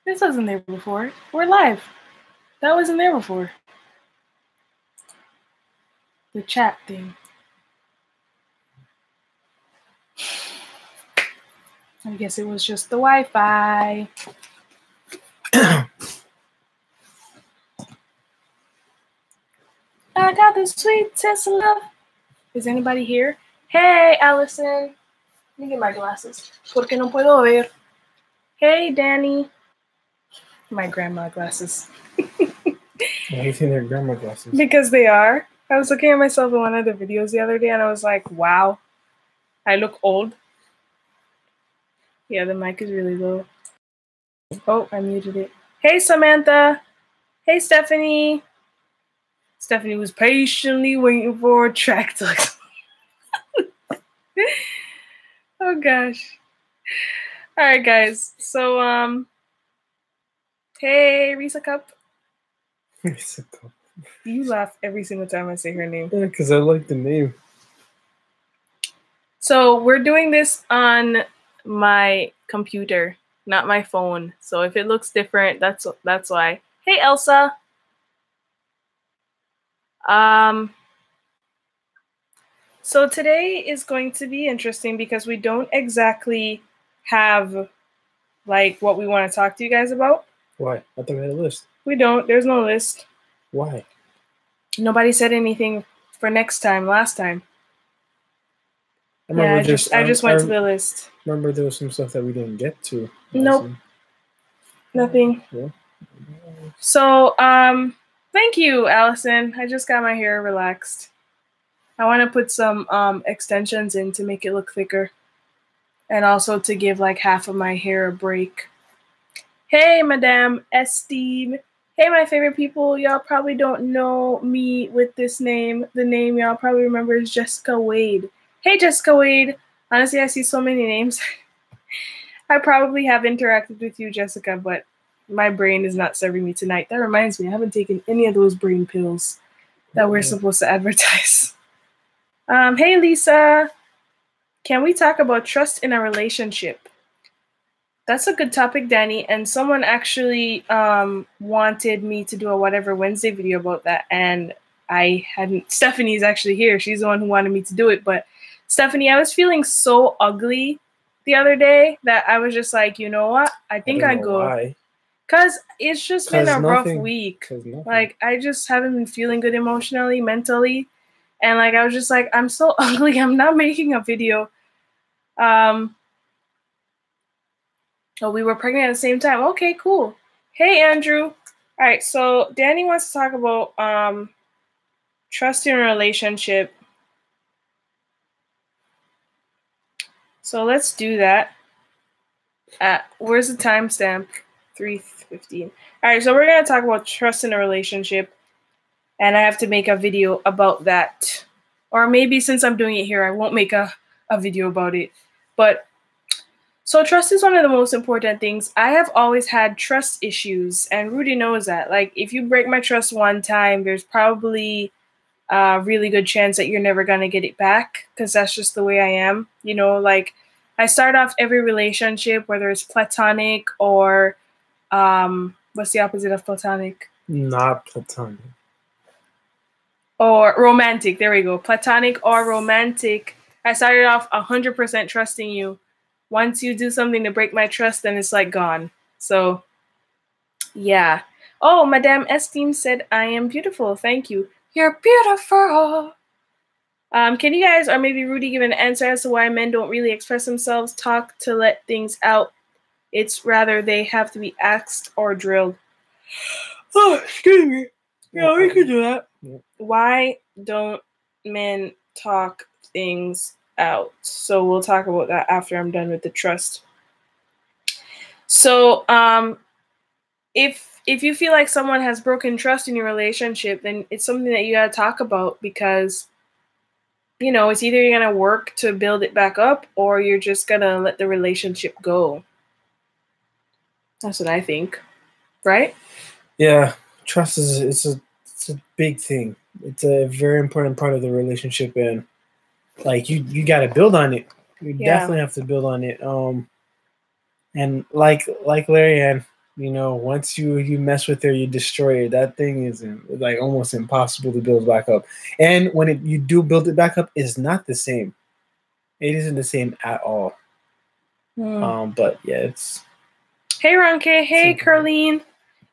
This wasn't there before. We're live. That wasn't there before. The chat thing. I guess it was just the Wi-Fi. I got the sweet test of love. Is anybody here? Hey, Allison. Let me get my glasses. Porque no puedo ver. Hey, Danny. My grandma glasses. Why do you think they're grandma glasses? Because they are. I was looking at myself in one of the videos the other day and I was like, wow, I look old. Yeah, the mic is really low. Oh, I muted it. Hey, Samantha. Hey, Stephanie. Stephanie was patiently waiting for a track to... Oh, gosh. All right, guys. So, hey, Risa Cup. Risa Cup. You laugh every single time I say her name. Yeah, because I like the name. So we're doing this on my computer, not my phone. So if it looks different, that's why. Hey, Elsa. So today is going to be interesting because we don't exactly have like what we want to talk to you guys about. Why? I thought we had a list. We don't. There's no list. Why? Nobody said anything for next time, last time. I just went to the list. Remember there was some stuff that we didn't get to. Nope. Nothing. Yeah. So, thank you, Allison. I just got my hair relaxed. I want to put some extensions in to make it look thicker. And also to give like half of my hair a break. Hey, Madame Estime. Hey, my favorite people. Y'all probably don't know me with this name. The name y'all probably remember is Jessica Wade. Hey, Jessica Wade. Honestly, I see so many names. I probably have interacted with you, Jessica, but my brain is not serving me tonight. That reminds me, I haven't taken any of those brain pills that we're supposed to advertise. Hey, Lisa. Can we talk about trust in a relationship? That's a good topic, Danny. And someone actually wanted me to do a Whatever Wednesday video about that. And I hadn't. Stephanie's actually here. She's the one who wanted me to do it. But Stephanie, I was feeling so ugly the other day that I was just like, you know what? I think I'd go. Why? Because it's just been a rough week. Like, I just haven't been feeling good emotionally, mentally. And like, I was just like, I'm so ugly. I'm not making a video. Oh, we were pregnant at the same time. Okay, cool. Hey, Andrew. All right, so Danny wants to talk about trust in a relationship. So let's do that. Where's the timestamp? 3:15. All right, so we're going to talk about trust in a relationship. And I have to make a video about that. Or maybe since I'm doing it here, I won't make a video about it. But so trust is one of the most important things. I have always had trust issues, and Rudy knows that. Like, if you break my trust one time, there's probably a really good chance that you're never going to get it back, because that's just the way I am. You know, like, I start off every relationship, whether it's platonic or, what's the opposite of platonic? Not platonic. Or romantic. There we go. Platonic or romantic. I started off 100% trusting you. Once you do something to break my trust, then it's like gone. So, yeah. Oh, Madame Estime said, I am beautiful. Thank you. You're beautiful. Can you guys, or maybe Rudy, give an answer as to why men don't really express themselves, talk to let things out? It's rather they have to be asked or drilled. Oh, excuse me. Yeah, we could do that. Yeah. Why don't men talk things out? So we'll talk about that after I'm done with the trust. So if you feel like someone has broken trust in your relationship, then it's something that you gotta talk about, because you know, it's either you're gonna work to build it back up or you're just gonna let the relationship go. That's what I think. Right? Yeah. Trust is it's a big thing. It's a very important part of the relationship, and like you got to build on it. You definitely have to build on it. And like Larry Ann, You know, once you mess with her, you destroy it. That thing is like almost impossible to build back up. And when you do build it back up, it's not the same. It isn't the same at all. But yeah, it's. Hey Ronke, hey Carleen.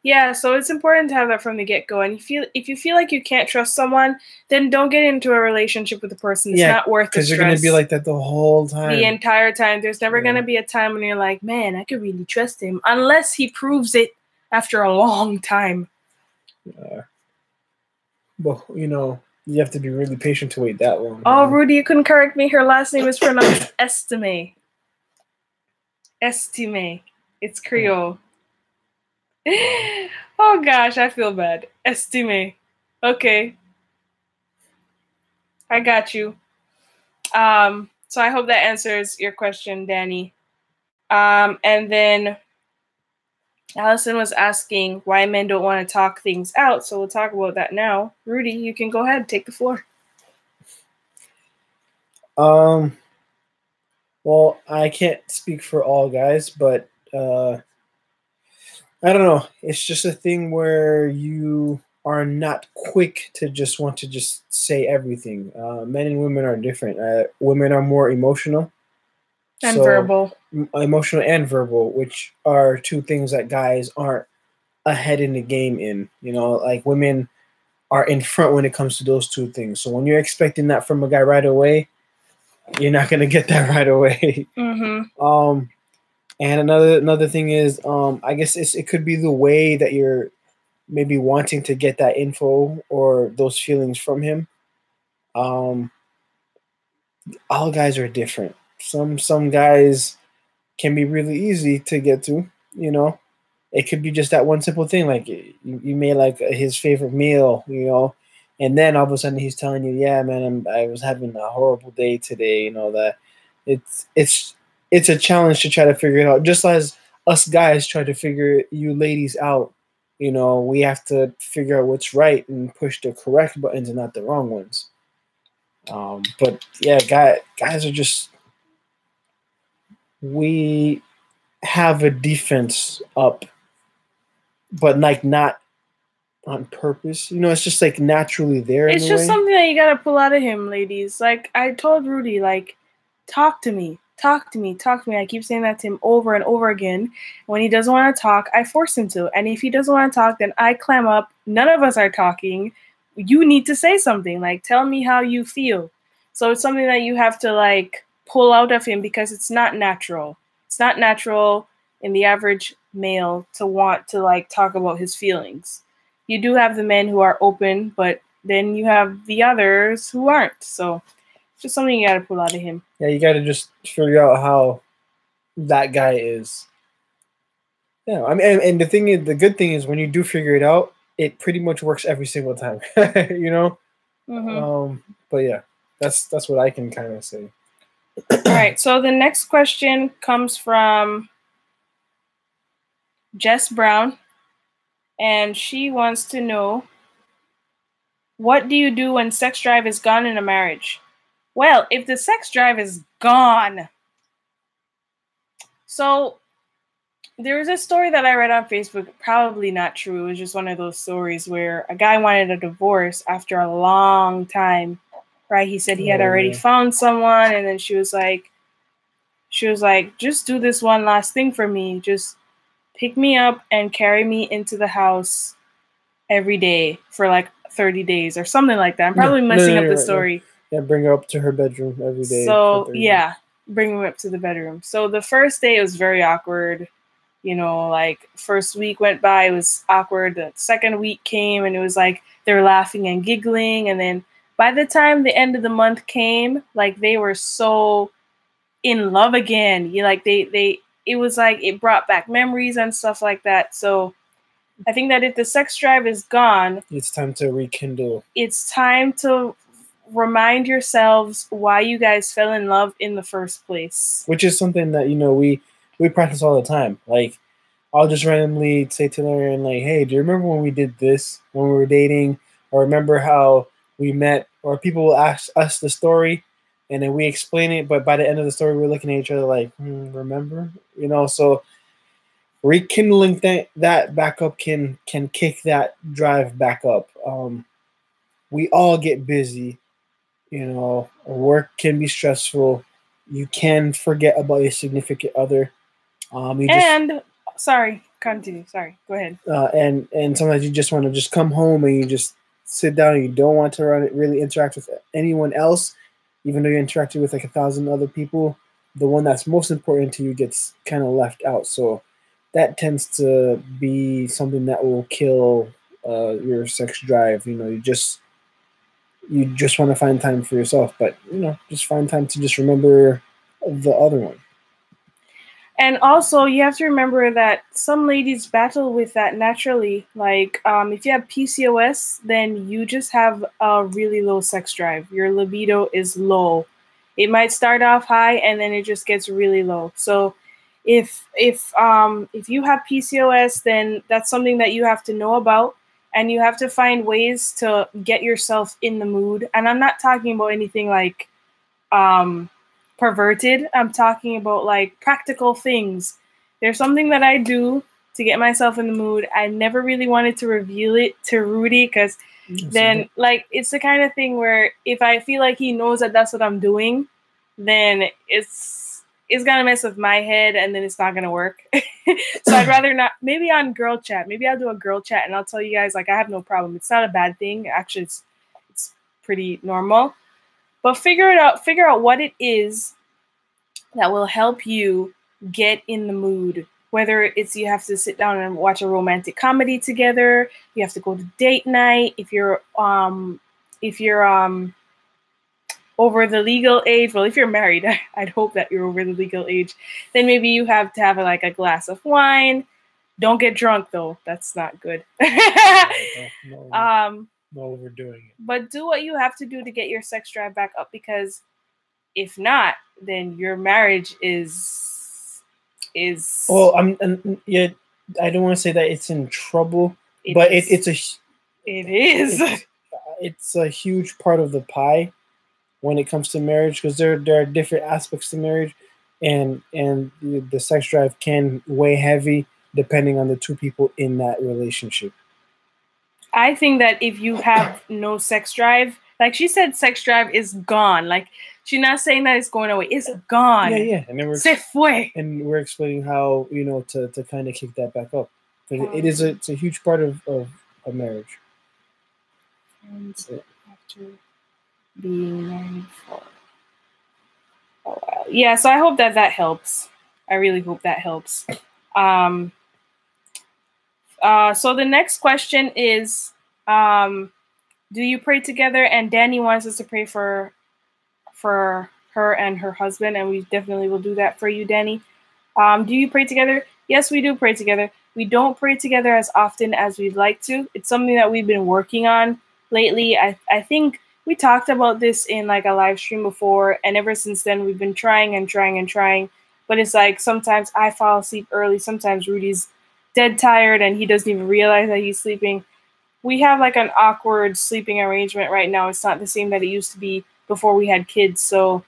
Yeah, so it's important to have that from the get-go. And if you feel like you can't trust someone, then don't get into a relationship with a person. It's not worth the stress. Because you're gonna be like that the whole time. The entire time. There's never gonna be a time when you're like, man, I could really trust him, unless he proves it after a long time. But you know, you have to be really patient to wait that long. Oh, Rudy, you couldn't correct me. Her last name is pronounced Estime. Estime. It's Creole. Oh gosh, I feel bad. Estime. Okay. I got you. So I hope that answers your question, Danny. And then Allison was asking why men don't want to talk things out, so we'll talk about that now. Rudy, you can go ahead, take the floor. Well, I can't speak for all guys, but I don't know. It's just a thing where you are not quick to just want to just say everything. Men and women are different. Women are more emotional. And verbal. Emotional and verbal, which are two things that guys aren't ahead in the game in. You know, like women are in front when it comes to those two things. So when you're expecting that from a guy right away, you're not gonna get that right away. Mm-hmm. And another thing is, I guess it could be the way that you're maybe wanting to get that info or those feelings from him. All guys are different. Some guys can be really easy to get to. You know, it could be just that one simple thing, like you made like his favorite meal, you know, and then all of a sudden he's telling you, yeah, man, I was having a horrible day today. You know that it's a challenge to try to figure it out. Just as us guys try to figure you ladies out, you know, we have to figure out what's right and push the correct buttons and not the wrong ones. But yeah, guys are just, we have a defense up, but like not on purpose. You know, it's just like naturally there. It's just something that you gotta pull out of him, ladies. Like I told Rudy, like, talk to me. Talk to me, talk to me. I keep saying that to him over and over again. When he doesn't want to talk, I force him to. And if he doesn't want to talk, then I clam up. None of us are talking. You need to say something. Like, tell me how you feel. So it's something that you have to, like, pull out of him because it's not natural. It's not natural in the average male to want to, like, talk about his feelings. You do have the men who are open, but then you have the others who aren't. So just something you gotta pull out of him. Yeah, you gotta just figure out how that guy is. Yeah, I mean, and the good thing is when you do figure it out, it pretty much works every single time. You know. Mm-hmm. But yeah, that's what I can kind of say. All right. So the next question comes from Jess Brown, and she wants to know, what do you do when sex drive is gone in a marriage? Well, if the sex drive is gone. So there was a story that I read on Facebook, probably not true. It was just one of those stories where a guy wanted a divorce after a long time, right? He said he had already found someone, and then she was like, just do this one last thing for me. Just pick me up and carry me into the house every day for like 30 days or something like that. I'm probably messing up the story. Yeah, bring her up to her bedroom every day. So, yeah, bring her up to the bedroom. So the first day was very awkward. You know, like, first week went by, it was awkward. The second week came, and it was like they were laughing and giggling. And then by the time the end of the month came, like, they were so in love again. You like, it was like it brought back memories and stuff like that. So I think that if the sex drive is gone, it's time to rekindle. It's time to remind yourselves why you guys fell in love in the first place. Which is something that, you know, we practice all the time. Like, I'll just randomly say to Lauren, like, hey, do you remember when we did this when we were dating? Or remember how we met? Or people will ask us the story, and then we explain it, but by the end of the story, we're looking at each other like, remember? You know, so rekindling that back up can kick that drive back up. We all get busy, you know. Work can be stressful. You can forget about your significant other. Sorry, continue. Sorry, go ahead. And sometimes you just want to just come home and you just sit down and you don't want to really interact with anyone else, even though you're interacting with like 1,000 other people. The one that's most important to you gets kind of left out. So that tends to be something that will kill your sex drive. You know, you just want to find time for yourself, but you know, just find time to just remember the other one. And also, you have to remember that some ladies battle with that naturally. Like, if you have PCOS, then you just have a really low sex drive. Your libido is low. It might start off high and then it just gets really low. So if you have PCOS, then that's something that you have to know about, and you have to find ways to get yourself in the mood. And I'm not talking about anything like perverted. I'm talking about like practical things. There's something that I do to get myself in the mood. I never really wanted to reveal it to Rudy because then like it's the kind of thing where if I feel like he knows that that's what I'm doing, then it's gonna mess with my head and then it's not gonna work. So I'd rather not. Maybe on girl chat, maybe I'll do a girl chat and I'll tell you guys like I have no problem. It's not a bad thing. Actually, it's pretty normal. But figure out what it is that will help you get in the mood. Whether it's you have to sit down and watch a romantic comedy together, you have to go to date night. If you're over the legal age, well, if you're married, I'd hope that you're over the legal age. Then maybe you have to have like a glass of wine. Don't get drunk though; that's not good. No overdoing it. But do what you have to do to get your sex drive back up, because if not, then your marriage is. Well, I don't want to say that it's in trouble, but it's a huge part of the pie when it comes to marriage, because there are different aspects to marriage, and the sex drive can weigh heavy depending on the two people in that relationship. I think that if you have no sex drive, like she said, sex drive is gone. Like she's not saying that it's going away; it's gone. Yeah. And then we're explaining how, you know, to kind of kick that back up. It's a huge part of a marriage. And after being married for a while, yeah. So I hope that helps. I really hope that helps. So the next question is, do you pray together? And Danny wants us to pray for her and her husband, and we definitely will do that for you, Danny. Do you pray together? Yes, we do pray together. We don't pray together as often as we'd like to. It's something that we've been working on lately. I think we talked about this in like a live stream before, and ever since then we've been trying. But it's like sometimes I fall asleep early. Sometimes Rudy's dead tired and he doesn't even realize that he's sleeping. We have like an awkward sleeping arrangement right now. It's not the same that it used to be before we had kids. So,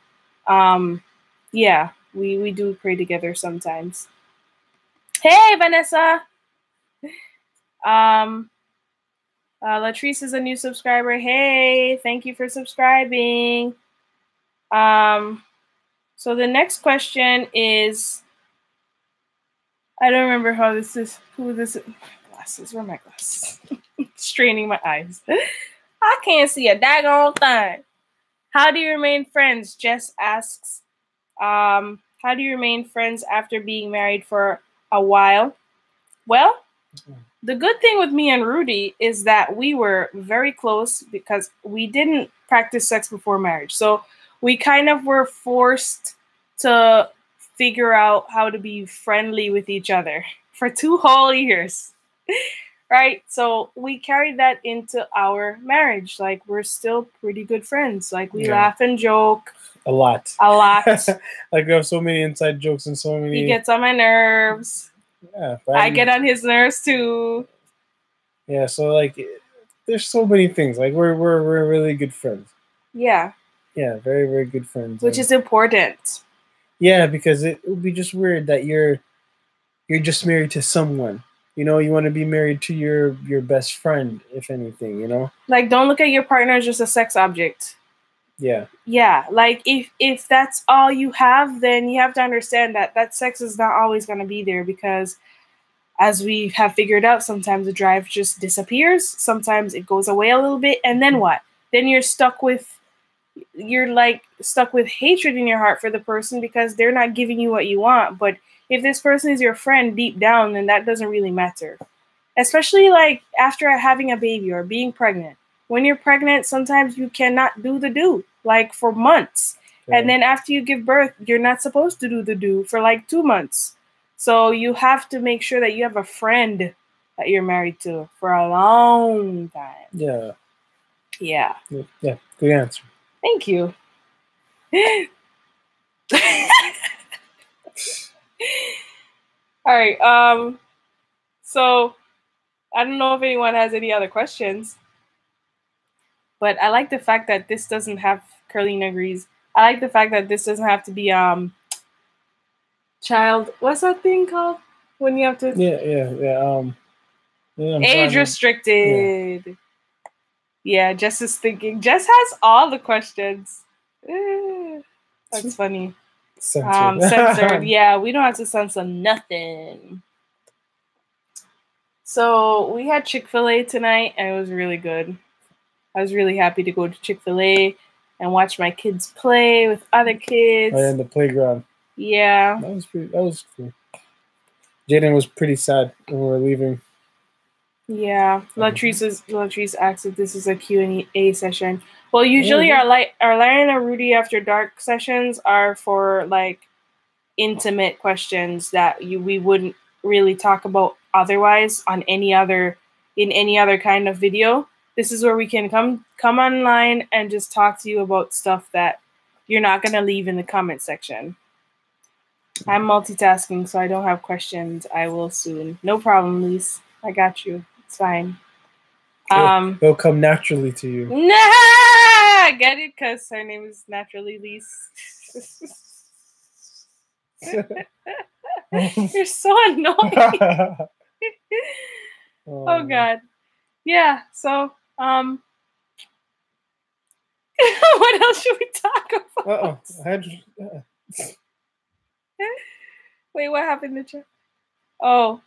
yeah, we do pray together sometimes. Hey, Vanessa. Latrice is a new subscriber. Hey, thank you for subscribing. So the next question is, I don't remember how this is. Who this is? Glasses. Where are my glasses? Straining my eyes. I can't see a daggone thing. How do you remain friends? Jess asks. How do you remain friends after being married for a while? Well, the good thing with me and Rudy is that we were very close because we didn't practice sex before marriage. So we kind of were forced to figure out how to be friendly with each other for 2 whole years, right? So we carried that into our marriage. Like, we're still pretty good friends. Like, we laugh and joke. A lot. Like, we have so many inside jokes and so many... He gets on my nerves. Yeah. I get on his nerves too. Yeah, so like, there's so many things. Like, we're really good friends. Yeah. Yeah, very, very good friends. Which is important. Yeah, because it would be just weird that you're you're just married to someone. You know, you want to be married to your best friend, if anything, you know? Like, don't look at your partner as just a sex object. Yeah. Yeah, like if that's all you have, then you have to understand that sex is not always going to be there, because as we have figured out, sometimes the drive just disappears, sometimes it goes away a little bit, and then what? Then you're stuck with hatred in your heart for the person because they're not giving you what you want. But if this person is your friend deep down, then that doesn't really matter. Especially like after having a baby or being pregnant. When you're pregnant, sometimes you cannot do the do, like for months. Okay. And then after you give birth, you're not supposed to do the do for like 2 months. So you have to make sure that you have a friend that you're married to for a long time. Yeah. Yeah. Yeah. Good answer. Thank you. All right. So I don't know if anyone has any other questions, but I like the fact that this doesn't have, Carlene agrees. I like the fact that this doesn't have to be child. What's that thing called when you have to? Yeah. Age restricted. Yeah. Jess is thinking. Jess has all the questions. That's funny. Censored. Yeah, we don't have to censor nothing. So we had Chick-fil-A tonight, and it was really good. I was really happy to go to Chick-fil-A and watch my kids play with other kids. Oh, yeah, in the playground. Yeah. That was cool. Jaden was pretty sad when we were leaving. Yeah. Latrice asked if this is a Q&A session. Well, usually our Lion and Rudy After Dark sessions are for like intimate questions that we wouldn't really talk about otherwise in any other kind of video. This is where we can come online and just talk to you about stuff that you're not gonna leave in the comment section. I'm multitasking, so I don't have questions. I will soon. No problem, Lise. I got you. It's fine. It'll come naturally to you. Nah, get it? Because her name is naturally Lise. You're so annoying. Oh God. Yeah. So, what else should we talk about? Wait, what happened to chat? Oh,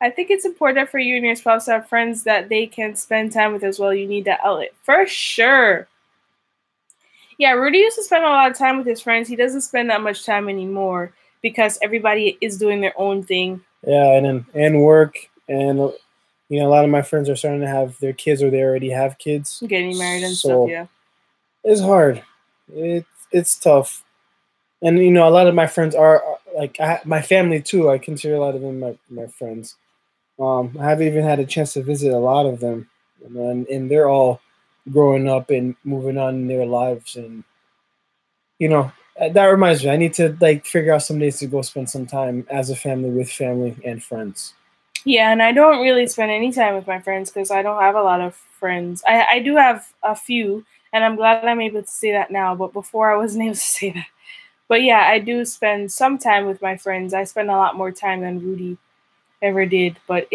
I think it's important for you and your spouse to have friends that they can spend time with as well. You need that outlet. For sure. Yeah, Rudy used to spend a lot of time with his friends. He doesn't spend that much time anymore because everybody is doing their own thing. Yeah, and work, and you know, a lot of my friends are starting to have their kids, or they already have kids. Getting married and stuff, yeah. It's hard. It's tough. And, you know, a lot of my friends are like my family, too. I consider a lot of them my friends. I haven't even had a chance to visit a lot of them. And they're all growing up and moving on in their lives. And, you know, that reminds me, I need to, like, figure out some days to go spend some time as a family with family and friends. Yeah, and I don't really spend any time with my friends because I don't have a lot of friends. I do have a few, and I'm glad I'm able to say that now. But before, I wasn't able to say that. But yeah, I do spend some time with my friends. I spend a lot more time than Rudy ever did. But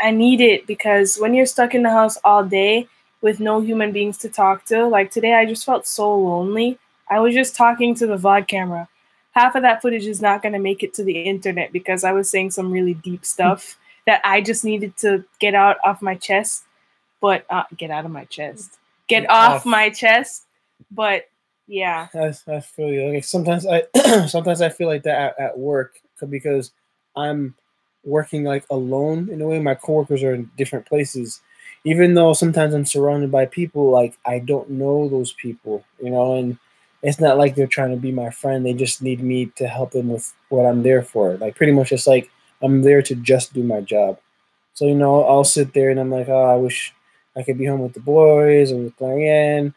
I need it because when you're stuck in the house all day with no human beings to talk to, like today I just felt so lonely. I was just talking to the VOD camera. Half of that footage is not going to make it to the internet because I was saying some really deep stuff that I just needed to get out of my chest. But get out of my chest. Get off my chest. But yeah, I feel you. Like sometimes I feel like that at work because I'm working like alone in a way. My coworkers are in different places, even though sometimes I'm surrounded by people. Like I don't know those people, you know, and it's not like they're trying to be my friend. They just need me to help them with what I'm there for. Like pretty much, just like I'm there to just do my job. So you know, I'll sit there and I'm like, oh, I wish I could be home with the boys or with Marianne.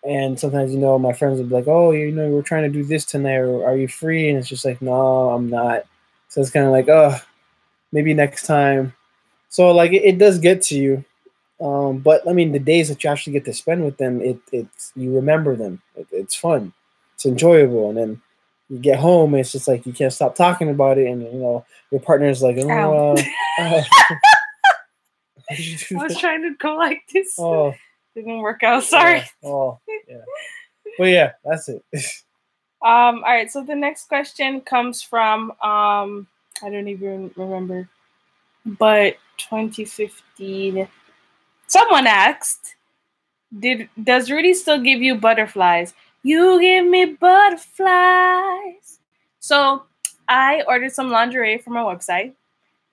And sometimes, you know, my friends will be like, oh, you know, we're trying to do this tonight, or are you free? And it's just like, no, I'm not. So it's kind of like, oh, maybe next time. So, like, it does get to you. But, I mean, the days that you actually get to spend with them, it's you remember them. It's fun. It's enjoyable. And then you get home, it's just like you can't stop talking about it, and you know your partner's like, oh, I was trying to go like this. Oh, didn't work out. Sorry. Yeah. Oh, yeah. But yeah, that's it. All right. So the next question comes from I don't even remember, but 2015. Someone asked, does Rudy still give you butterflies? You give me butterflies. So I ordered some lingerie from a website,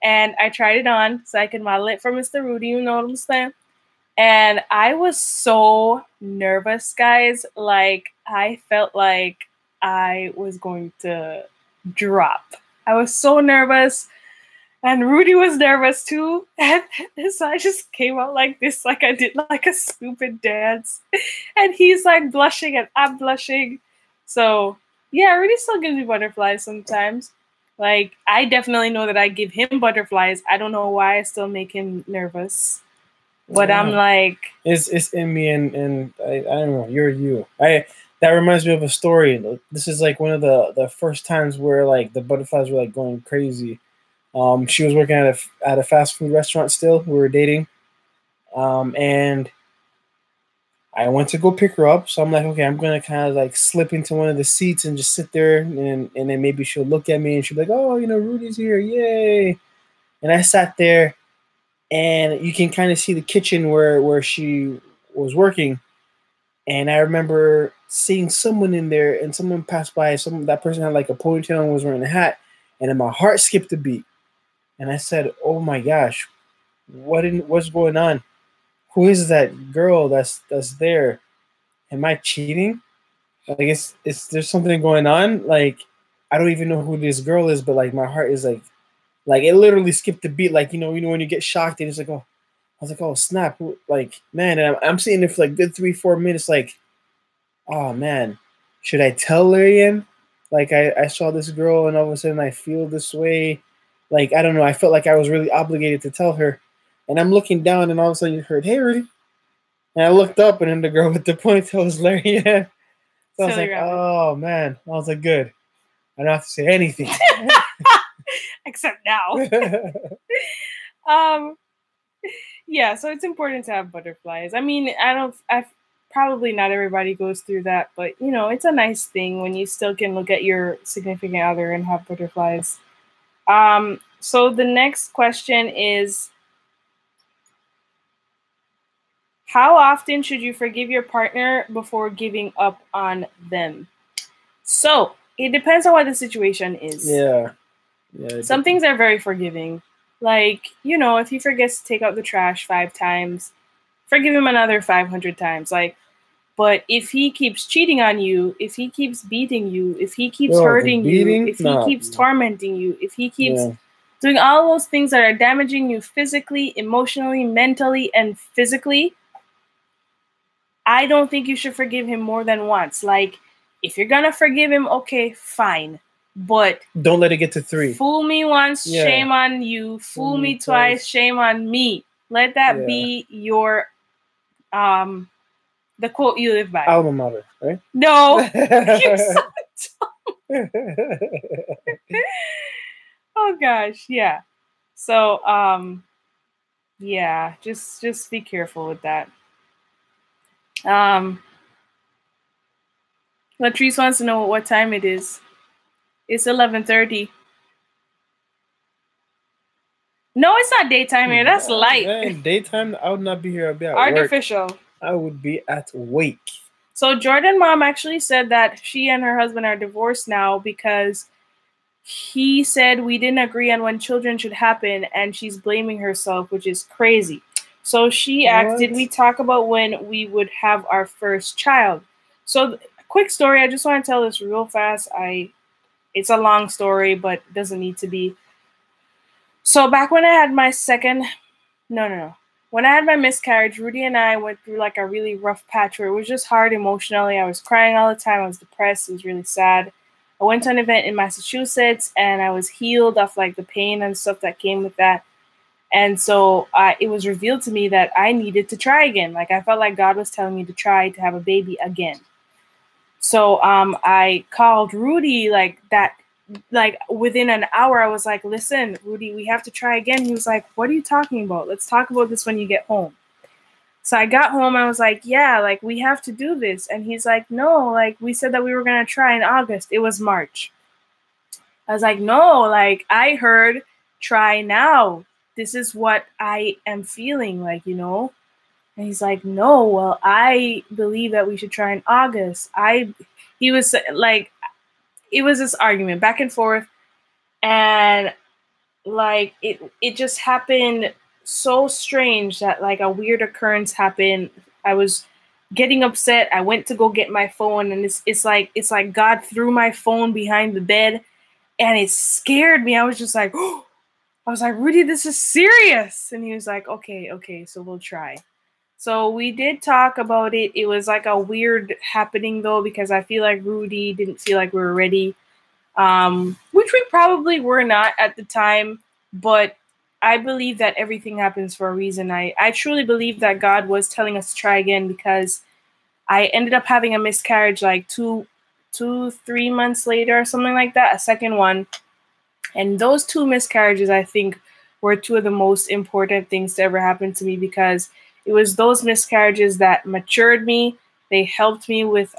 and I tried it on so I could model it for Mr. Rudy. You know what I'm saying? And I was so nervous, guys. Like, I felt like I was going to drop. I was so nervous. And Rudy was nervous too. And so I just came out like this, like I did like a stupid dance. And he's like blushing and I'm blushing. So yeah, Rudy still gives me butterflies sometimes. Like, I definitely know that I give him butterflies. I don't know why I still make him nervous. But I'm like, it's in me, and I don't know. You're you. That reminds me of a story. This is like one of the first times where like the butterflies were like going crazy. She was working at a fast food restaurant still. We were dating, and I went to go pick her up. So I'm like, okay, I'm gonna kind of like slip into one of the seats and just sit there, and then maybe she'll look at me and she'll be like, oh, you know, Rudy's here, yay! And I sat there. And you can kind of see the kitchen where she was working. And I remember seeing someone in there, and someone passed by. That person had like a ponytail and was wearing a hat. And then my heart skipped a beat. And I said, "Oh my gosh, what's going on? Who is that girl that's there? Am I cheating? Like it's there's something going on. Like I don't even know who this girl is, but like my heart is like it literally skipped a beat. Like you know when you get shocked and it's like, oh." I was like, oh, snap. Like, man, and I'm sitting there for like good 3-4 minutes, like, oh, man, should I tell Larian? Like, I saw this girl and all of a sudden I feel this way. Like, I don't know. I felt like I was really obligated to tell her. And I'm looking down and all of a sudden you heard, hey, Rudy. And I looked up and then the girl with the ponytail was Larian. So I was like, oh, man. I was like, good. I don't have to say anything. Except now. Yeah, so it's important to have butterflies. I mean, probably not everybody goes through that, but you know, it's a nice thing when you still can look at your significant other and have butterflies. So the next question is, how often should you forgive your partner before giving up on them? So it depends on what the situation is. Yeah. Some things are very forgiving. Like, you know, if he forgets to take out the trash 5 times, forgive him another 500 times. Like, but if he keeps cheating on you, if he keeps beating you, if he keeps hurting you, if he keeps tormenting you, if he keeps doing all those things that are damaging you physically, emotionally, mentally, and physically, I don't think you should forgive him more than once. Like, if you're gonna forgive him, okay, fine. But don't let it get to 3. Fool me once, shame on you. Fool me twice, shame on me. Let that be your the quote you live by. Alma mater, right? No. You're so dumb. Oh gosh, yeah. So yeah, just be careful with that. Latrice wants to know what time it is. It's 11:30. No, it's not daytime here. That's light. Man, daytime, I would not be here. I'd be at artificial. Work. I would be at wake. So Jordan mom actually said that she and her husband are divorced now because he said we didn't agree on when children should happen, and she's blaming herself, which is crazy. So she asked, did we talk about when we would have our first child? So quick story. I just want to tell this real fast. It's a long story, but it doesn't need to be. So back when I had my when I had my miscarriage, Rudy and I went through like a really rough patch where it was just hard emotionally. I was crying all the time. I was depressed. It was really sad. I went to an event in Massachusetts and I was healed of like the pain and stuff that came with that. And so it was revealed to me that I needed to try again. Like I felt like God was telling me to try to have a baby again. So I called Rudy like that, like within an hour. I was like, listen, Rudy, we have to try again. He was like, what are you talking about? Let's talk about this when you get home. So I got home. I was like, yeah, like we have to do this. And he's like, no, like we said that we were going to try in August. It was March. I was like, no, like I heard try now. This is what I am feeling like, you know? And he's like, no, well, I believe that we should try in August. He was like, it was this argument back and forth. And like, it just happened so strange that like a weird occurrence happened. I was getting upset. I went to go get my phone, and it's like God threw my phone behind the bed, and it scared me. I was just like, oh, I was like, Rudy, this is serious. And he was like, okay, so we'll try. So we did talk about it. It was like a weird happening though, because I feel like Rudy didn't feel like we were ready, which we probably were not at the time. But I believe that everything happens for a reason. I truly believe that God was telling us to try again, because I ended up having a miscarriage like 3 months later or something like that, a second one. And those 2 miscarriages, I think, were 2 of the most important things to ever happen to me, because it was those miscarriages that matured me. They helped me with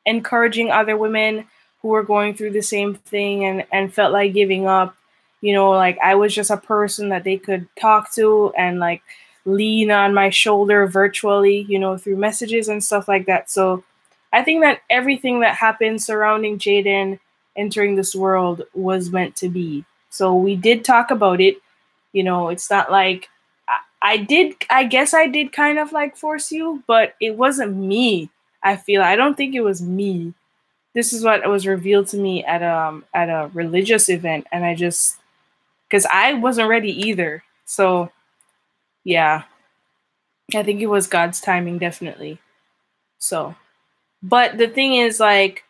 encouraging other women who were going through the same thing and felt like giving up. You know, like I was just a person that they could talk to and like lean on my shoulder virtually, you know, through messages and stuff like that. So I think that everything that happened surrounding Jaden entering this world was meant to be. So we did talk about it. You know, it's not like I guess I did kind of like force you, but it wasn't me. I don't think it was me. This is what was revealed to me at a religious event, and I just, because I wasn't ready either. So yeah, I think it was God's timing, definitely. So, but the thing is, like,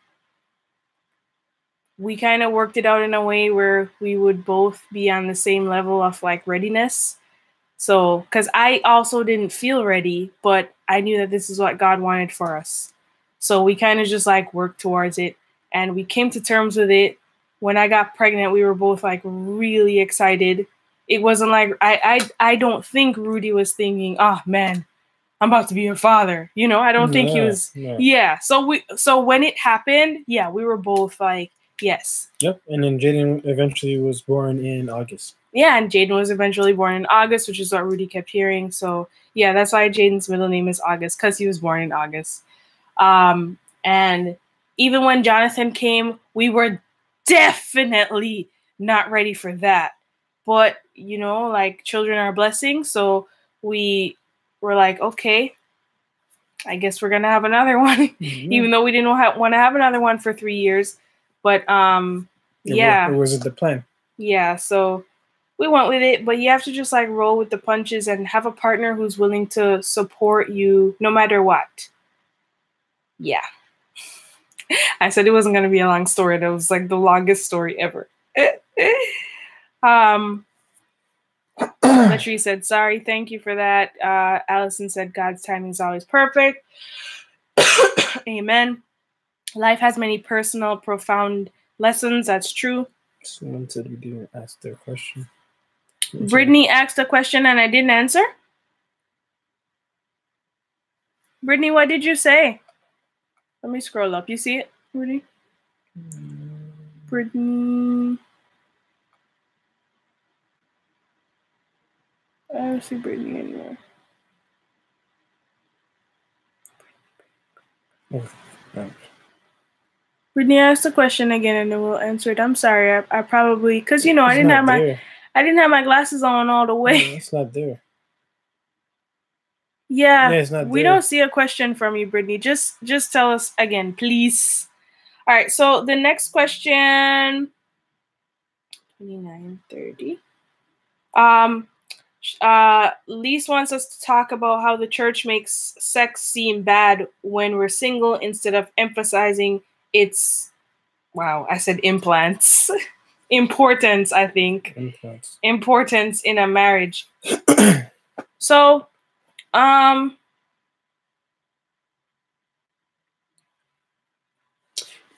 we kind of worked it out in a way where we would both be on the same level of like readiness. So, because I also didn't feel ready, but I knew that this is what God wanted for us. So we kind of just like worked towards it, and we came to terms with it. When I got pregnant, we were both like really excited. It wasn't like I don't think Rudy was thinking, oh man, I'm about to be a father. You know, I don't think he was. Yeah. So when it happened, yeah, we were both like, yes. Yep. And then Jaden eventually was born in August. Yeah, and Jaden was eventually born in August, which is what Rudy kept hearing. So yeah, that's why Jaden's middle name is August, because he was born in August. And even when Jonathan came, we were definitely not ready for that. But, you know, like children are a blessing. So we were like, okay, I guess we're going to have another one, mm-hmm. Even though we didn't want to have another one for 3 years. But yeah. It wasn't the plan. Yeah, so we went with it, but you have to just like roll with the punches and have a partner who's willing to support you no matter what. Yeah. I said it wasn't going to be a long story. That was like the longest story ever. Latrice said, sorry, thank you for that. Allison said, God's timing is always perfect. Amen. Life has many personal, profound lessons. That's true. Someone said we didn't ask their question. Brittany asked a question and I didn't answer. Brittany, what did you say? Let me scroll up. You see it, Rudy? Brittany. I don't see Brittany anymore. Oh, thanks. Brittany asked the question again, and then we'll answer it. I'm sorry. I probably, because you know, I didn't have my glasses on all the way. No, it's not there. Yeah, it's not we there. don't see a question from you, Brittany. Just tell us again, please. All right. So the next question, 29:30. Lise wants us to talk about how the church makes sex seem bad when we're single instead of emphasizing its, wow, I said implants. Importance, I think. Implants. Importance in a marriage. So,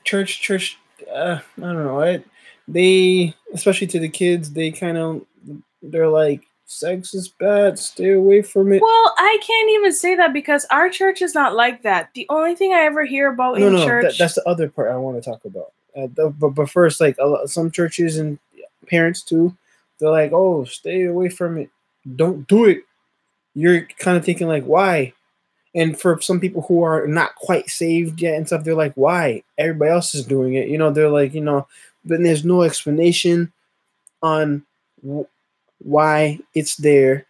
church. I don't know. They, especially to the kids, they're like, sex is bad. Stay away from it. Well, I can't even say that because our church is not like that. The only thing I ever hear about in church. That's the other part I want to talk about. But first, like some churches and parents too, they're like, oh, stay away from it. Don't do it. You're kind of thinking like, why? And for some people who are not quite saved yet and stuff, they're like, why? Everybody else is doing it. They're like, but there's no explanation on why it's there,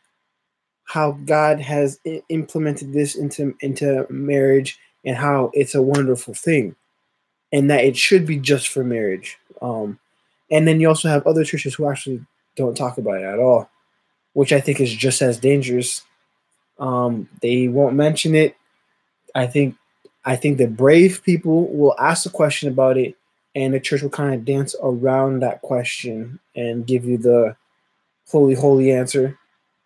how God has implemented this into marriage, and how it's a wonderful thing, and that it should be just for marriage. And then you also have other churches who actually don't talk about it at all, which I think is just as dangerous. They won't mention it. I think the brave people will ask a question about it, and the church will kind of dance around that question and give you the holy answer,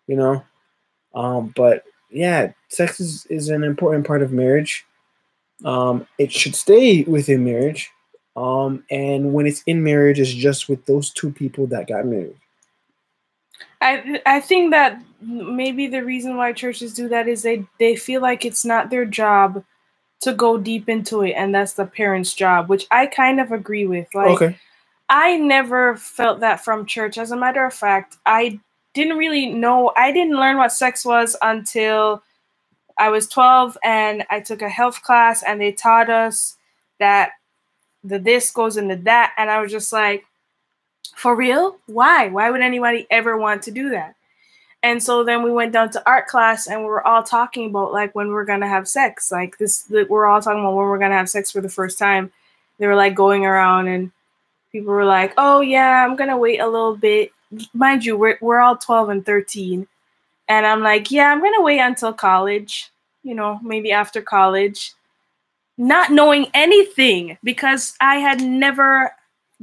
But yeah, sex is an important part of marriage. It should stay within marriage. And when it's in marriage, it's just with those two people that got married. I think that maybe the reason why churches do that is they feel like it's not their job to go deep into it, and that's the parents' job, which I kind of agree with. Like, okay. I never felt that from church. As a matter of fact, I didn't learn what sex was until I was 12 and I took a health class and they taught us that the this goes into that. And I was just like, for real? Why? Why would anybody ever want to do that? And so then we went down to art class and we were all talking about like when we're going to have sex. Like we're all talking about when we're going to have sex for the first time. They were like going around and people were like, oh yeah, I'm going to wait a little bit. Mind you, we're all 12 and 13. And I'm like, yeah, I'm going to wait until college, maybe after college. Not knowing anything because I had never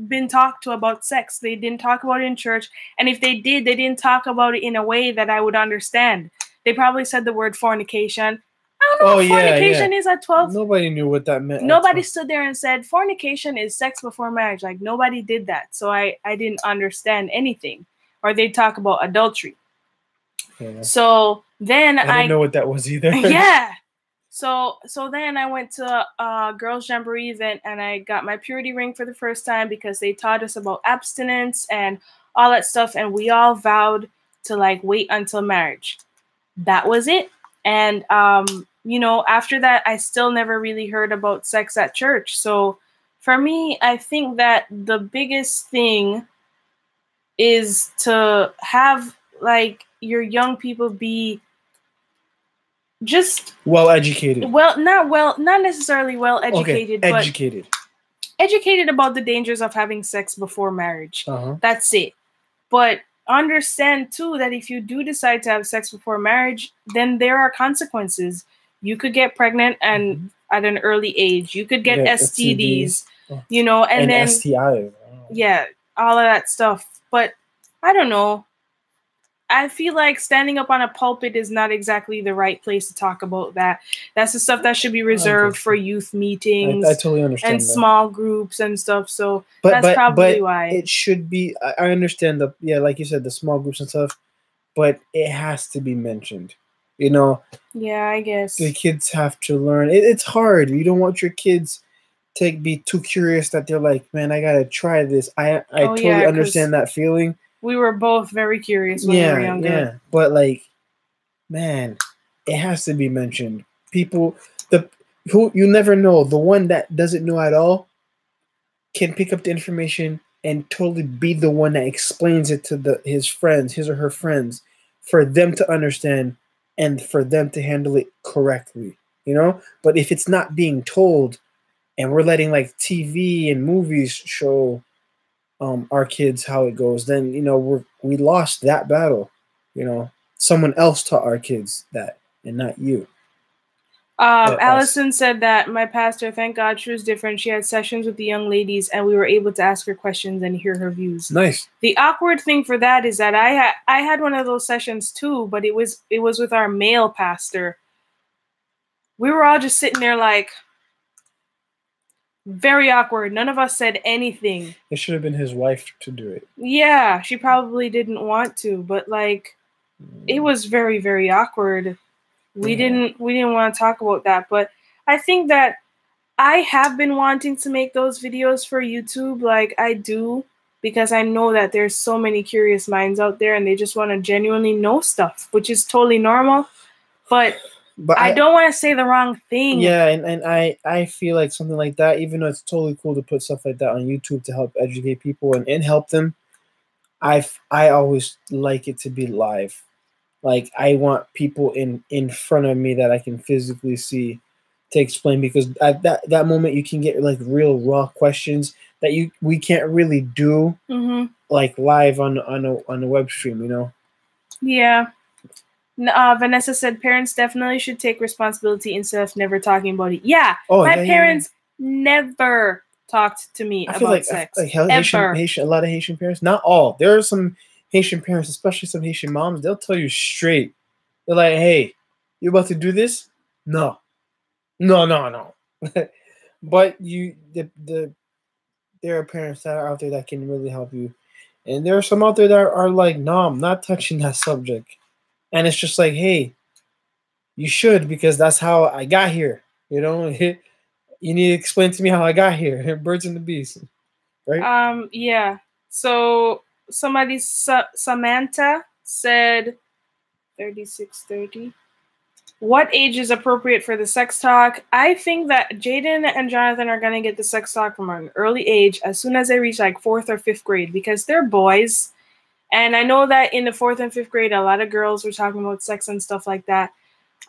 been talked to about sex. They didn't talk about it in church. And if they did, they didn't talk about it in a way that I would understand. They probably said the word fornication. I don't know what fornication is at 12. Nobody knew what that meant. Nobody stood there and said, fornication is sex before marriage. Like, nobody did that. So I didn't understand anything. Or they'd talk about adultery. Yeah. So then I didn't know what that was either. Yeah. So then I went to a girls' jamboree event and I got my purity ring for the first time because they taught us about abstinence and all that stuff. And we all vowed to like wait until marriage. That was it. And, after that, I still never really heard about sex at church. So for me, I think that the biggest thing is to have like your young people be just well educated. Not necessarily well educated, okay. Educated. But educated about the dangers of having sex before marriage. Uh-huh. That's it. But understand too that if you do decide to have sex before marriage, then there are consequences. You could get pregnant and at an early age. You could get STDs, and then STIs. Yeah, all of that stuff. But I don't know. I feel like standing up on a pulpit is not exactly the right place to talk about that. That's the stuff that should be reserved for youth meetings. I totally understand and that. Small groups and stuff. So that's probably why. It should be, I understand like you said, the small groups and stuff, but it has to be mentioned. Yeah, I guess. The kids have to learn. It's hard. You don't want your kids to be too curious that they're like, man, I got to try this. I totally understand that feeling. We were both very curious when we were younger. Yeah, but like, man, it has to be mentioned. People, who you never know, the one that doesn't know at all can pick up the information and totally be the one that explains it to his or her friends, for them to understand and for them to handle it correctly. But if it's not being told, and we're letting like TV and movies show our kids how it goes, then we lost that battle. Someone else taught our kids that and not you. Allison said that my pastor, thank God she was different. She had sessions with the young ladies and we were able to ask her questions and hear her views. Nice. The awkward thing for that is that I had one of those sessions too, but it was with our male pastor. We were all just sitting there like, Very awkward. None of us said anything. It should have been his wife to do it. Yeah, she probably didn't want to, but like, it was very, very awkward. We didn't want to talk about that, but I think that I have been wanting to make those videos for YouTube, like I do, because I know that there's so many curious minds out there and they just want to genuinely know stuff, which is totally normal. But I don't want to say the wrong thing. Yeah, and I feel like something like that, even though it's totally cool to put stuff like that on YouTube to help educate people and help them, I always like it to be live. Like, I want people in front of me that I can physically see to explain, because at that moment you can get like real raw questions that we can't really do like live on a web stream, you know? Yeah. Vanessa said parents definitely should take responsibility instead of never talking about it. Yeah, my parents never talked to me about sex. Like Haitian, a lot of Haitian parents, not all. There are some Haitian parents, especially some Haitian moms, they'll tell you straight. They're like, "Hey, you about to do this? No. But there are parents that are out there that can really help you, and there are some out there that are like, "No, I'm not touching that subject." And it's just like, hey, you should, because that's how I got here. You know, you need to explain to me how I got here. Birds and the bees, right? Yeah. So somebody, Samantha said, 3630. What age is appropriate for the sex talk? I think that Jaden and Jonathan are gonna get the sex talk from an early age, as soon as they reach like 4th or 5th grade, because they're boys. And I know that in the 4th and 5th grade, a lot of girls were talking about sex and stuff like that.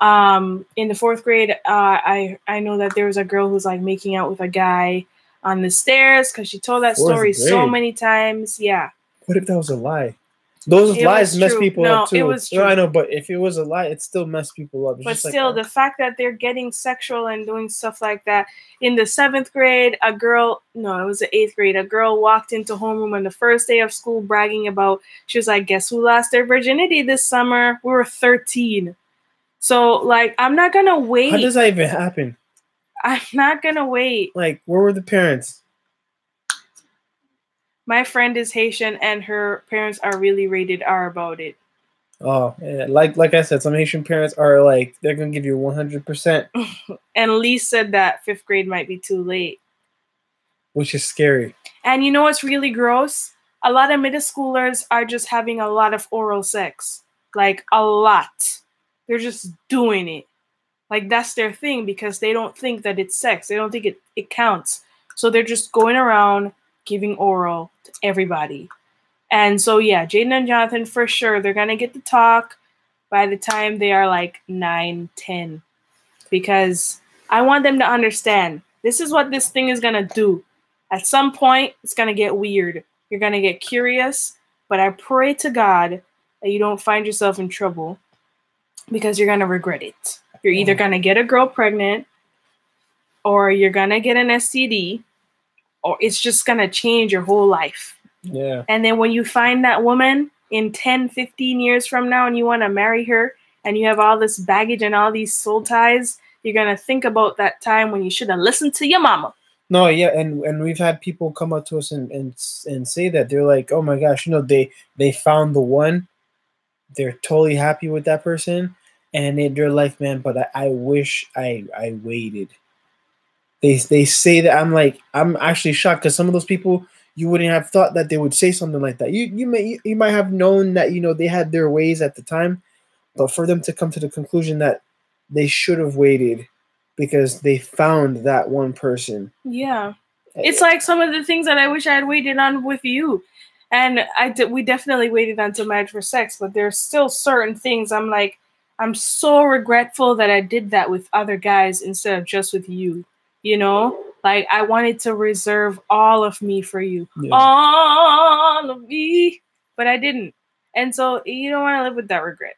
In the 4th grade, I know that there was a girl who's like making out with a guy on the stairs because she told that story so many times. Yeah. What if that was a lie? Those lies mess people up too. It was true. No, I know, but if it was a lie, it still messed people up. It's but still, like, the fact that they're getting sexual and doing stuff like that. In the 7th grade, it was the 8th grade, a girl walked into homeroom on the first day of school bragging about, she was like, guess who lost their virginity this summer? We were 13. So, like, I'm not going to wait. How does that even happen? I'm not going to wait. Like, where were the parents? My friend is Haitian, and her parents are really rated R about it. Oh, yeah. Like I said, some Haitian parents are like, they're going to give you 100%. And Lee said that 5th grade might be too late. Which is scary. And you know what's really gross? A lot of middle schoolers are just having a lot of oral sex. Like, a lot. They're just doing it. Like, that's their thing, because they don't think that it's sex. They don't think it counts. So they're just going around giving oral to everybody. And so, yeah, Jaden and Jonathan, for sure, they're going to get to talk by the time they are like 9, 10. Because I want them to understand, this is what this thing is going to do. At some point, it's going to get weird. You're going to get curious. But I pray to God that you don't find yourself in trouble, because you're going to regret it. You're either going to get a girl pregnant, or you're going to get an STD, or it's just going to change your whole life. Yeah. And then when you find that woman in 10, 15 years from now and you want to marry her and you have all this baggage and all these soul ties, you're going to think about that time when you should have listened to your mama. No, yeah, and we've had people come up to us and say that. They're like, oh my gosh, they found the one. They're totally happy with that person. And they're like, man, but I wish I waited. They say that. I'm actually shocked, because some of those people, you wouldn't have thought that they would say something like that. You might have known that they had their ways at the time, but for them to come to the conclusion that they should have waited because they found that one person. Yeah, it's like some of the things that I wish I had waited on with you, and we definitely waited until marriage for sex. But there's still certain things I'm like, I'm so regretful that I did that with other guys instead of just with you. You know, like, I wanted to reserve all of me for you. Yeah. All of me. But I didn't. And so you don't want to live with that regret.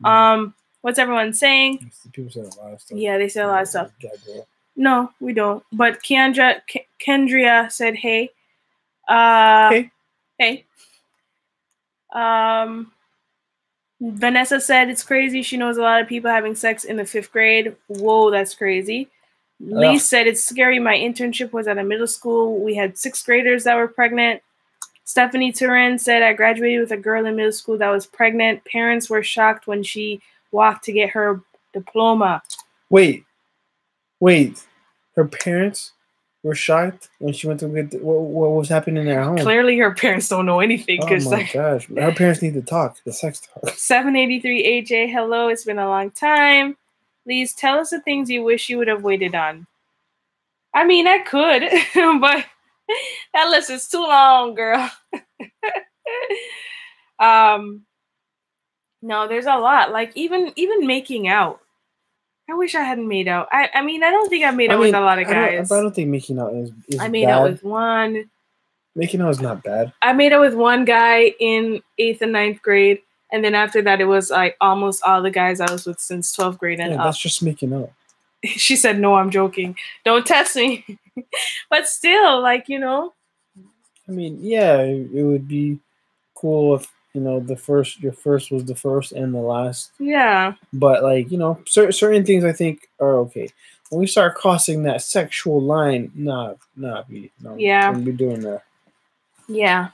Yeah. What's everyone saying? People say a lot of stuff. Yeah, they say a lot of stuff. No, we don't. But Kendria said, hey. Hey. Vanessa said it's crazy. She knows a lot of people having sex in the 5th grade. Whoa, that's crazy. Lee said, it's scary. My internship was at a middle school. We had 6th graders that were pregnant. Stephanie Turin said, I graduated with a girl in middle school that was pregnant. Parents were shocked when she walked to get her diploma. Wait. Her parents were shocked when she went to get what was happening at home. Clearly, her parents don't know anything. Oh my gosh. Her parents need to talk. The sex talk. 783 AJ, hello. It's been a long time. Please tell us the things you wish you would have waited on. I mean, I could, but that list is too long, girl. No, there's a lot. Like even making out. I wish I hadn't made out. I mean, I don't think I've made out with a lot of guys. I don't think making out is I made out with one. Making out is not bad. I made out with one guy in 8th and 9th grade. And then after that, it was like almost all the guys I was with since 12th grade and up. That's just making out. She said, no, I'm joking. Don't test me. But still, like, you know. I mean, yeah, it would be cool if, you know, your first was the first and the last. Yeah. But, like, you know, certain things I think are okay. When we start crossing that sexual line, no, yeah. Wouldn't be doing that. Yeah.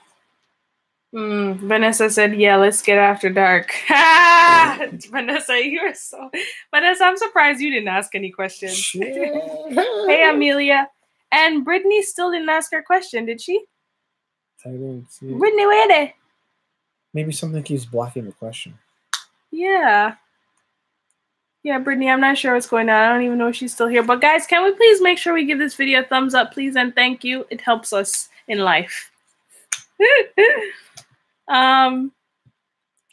Vanessa said, yeah, let's get after dark. Vanessa, you're so... Vanessa, I'm surprised you didn't ask any questions. Hey, Amelia. And Brittany still didn't ask her question, did she? I didn't see it. Brittany, where are they? Maybe something keeps blocking the question. Yeah. Yeah, Brittany, I'm not sure what's going on. I don't even know if she's still here. But guys, can we please make sure we give this video a thumbs up, please, and thank you. It helps us in life.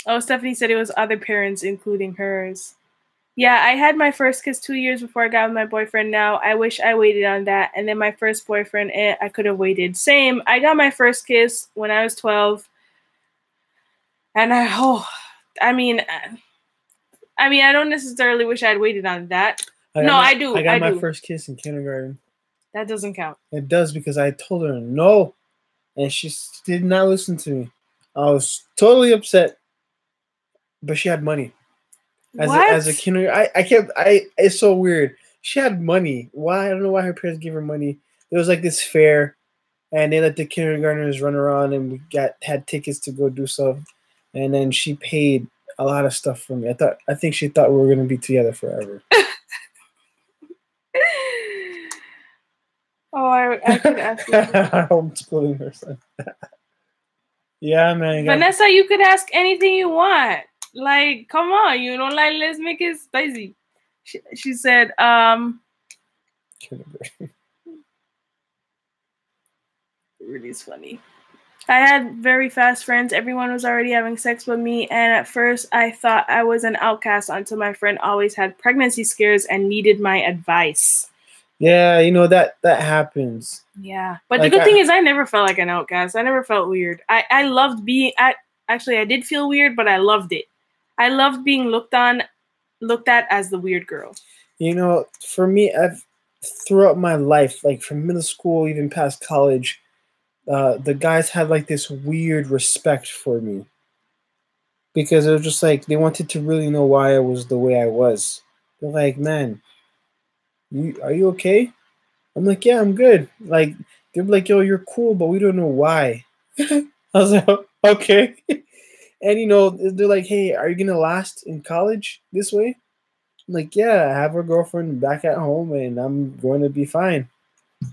Oh, Stephanie said it was other parents, including hers. Yeah, I had my first kiss 2 years before I got with my boyfriend now. I wish I waited on that. And then my first boyfriend, I could have waited. Same. I got my first kiss when I was 12. And I mean, I don't necessarily wish I'd waited on that. I do. I got my first kiss in kindergarten. That doesn't count. It does because I told her no. And she did not listen to me. I was totally upset. But she had money. As a kindergarten, it's so weird. She had money. Why? I don't know why her parents gave her money. There was like this fair, and they let the kindergartners run around, and we had tickets to go do stuff. And then she paid a lot of stuff for me. I think she thought we were gonna be together forever. Oh, I could ask you. Homeschooling her son. Yeah, man. Vanessa, you could ask anything you want. Like, come on, you know, like, let's make it spicy. She said, Rudy's funny. I had very fast friends. Everyone was already having sex with me, and at first I thought I was an outcast until my friend always had pregnancy scares and needed my advice. Yeah, you know, that happens. Yeah. But like, the good thing is I never felt like an outcast. I never felt weird. I loved being actually I did feel weird, but I loved it. I loved being looked at as the weird girl. You know, for me, throughout my life, like from middle school even past college, the guys had like this weird respect for me. Because it was just like they wanted to really know why I was the way I was. They're like, man, are you okay? I'm like, yeah, I'm good. Like, they're like, yo, you're cool, but we don't know why. I was like, okay. And, you know, they're like, hey, are you going to last in college this way? I'm like, yeah, I have a girlfriend back at home, and I'm going to be fine.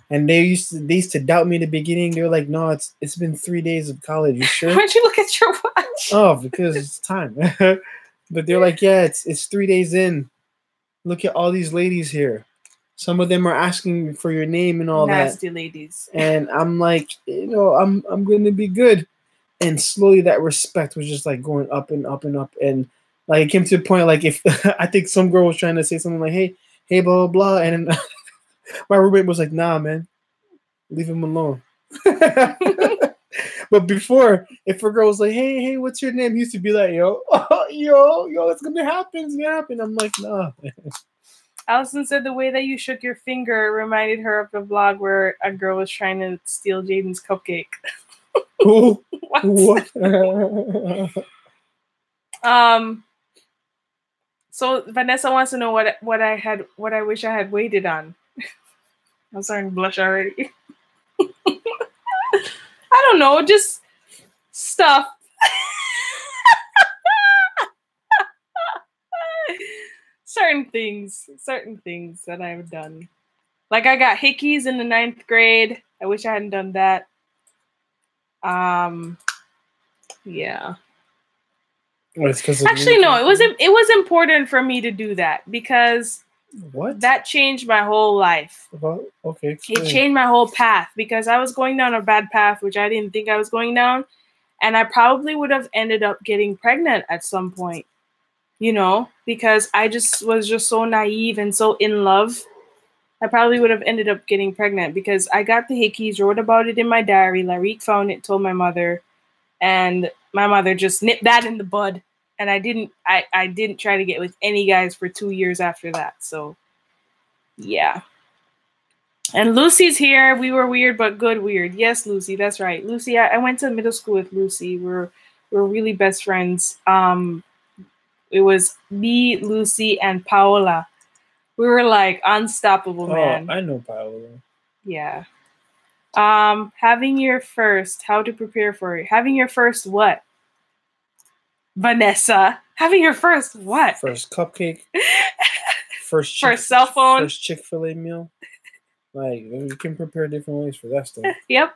And they used to doubt me in the beginning. They were like, no, it's been 3 days of college. You sure? Why'd you look at your watch? Oh, because it's time. But they're like, yeah, it's 3 days in. Look at all these ladies here. Some of them are asking for your name and all that. Nasty ladies. And I'm like, you know, I'm going to be good. And slowly that respect was just like going up and up and up. And like it came to a point like if I think some girl was trying to say something like, hey, blah, blah, blah. And then my roommate was like, nah, man, leave him alone. But before, if a girl was like, hey, what's your name? He used to be like, yo, it's going to happen. It's going to happen. I'm like, nah. Allison said the way that you shook your finger reminded her of the vlog where a girl was trying to steal Jaden's cupcake. What? So Vanessa wants to know what I wish I had waited on. I'm starting to blush already. I don't know, just stuff. certain things that I've done. Like I got hickeys in the 9th grade. I wish I hadn't done that. Yeah. Well, it's 'cause actually no, it was important for me to do that because what? That changed my whole life. Well, okay. Explain. It changed my whole path because I was going down a bad path, which I didn't think I was going down. And I probably would have ended up getting pregnant at some point, you know, because I was just so naive and so in love. I probably would have ended up getting pregnant because I got the hickeys, wrote about it in my diary. Larique found it, told my mother, and my mother just nipped that in the bud. And I didn't try to get with any guys for 2 years after that. So yeah. And Lucy's here. We were weird, but good weird. Yes, Lucy, that's right. Lucy, I went to middle school with Lucy. We're really best friends. It was me, Lucy, and Paola. We were like unstoppable, man. I know Paola. Yeah. Having your first, how to prepare for it. Having your first what? Vanessa. Having your first what? First cupcake. First cell phone. First Chick-fil-A meal. Like, you can prepare different ways for that stuff. Yep.